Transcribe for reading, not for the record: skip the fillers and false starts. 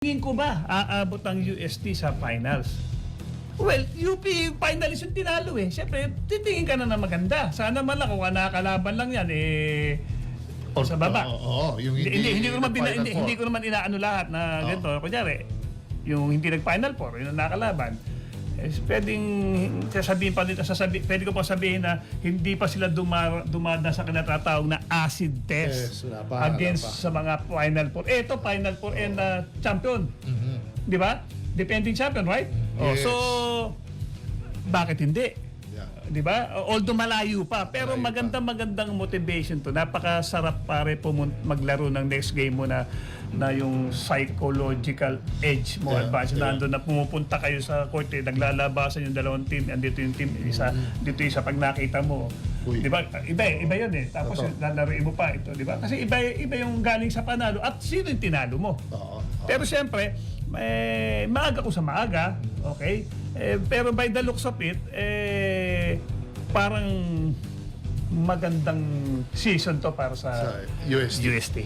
Tingin ko ba aabot ang UST sa finals? Well, UP finalist yung tinalo eh. Siyempre, titingin ka na maganda. Sana man lang kung nakakalaban lang yan o sa baba. Oo, yung hindi Hindi ko naman inaano lahat na ganito. Kunyari, yung hindi nag-final four, yung nakakalaban. Pwedeng sasabihin pa nito, pwede ko pa sabihin na hindi pa sila dumada sa kinatatawag na acid test against sa mga final four. Ito, final four and champion. Di ba? Defending champion, right? Yes. So, bakit hindi? Yeah. Di ba? Although malayo pa, pero magandang motivation to. Napakasarap pare maglaro ng next game mo na yung psychological edge mo advance. Nandun na pumupunta kayo sa court, naglalabasan yung dalawang team, andito yung team isa, dito isa pag nakita mo. Di ba? Iba yun eh. Tapos lalaroin mo pa ito, di ba? Kasi iba yung galing sa panalo at sino yung tinalo mo. Pero siyempre, maaga ko sa maaga, okay? Pero by the looks of it, parang magandang season to para sa UST. UST.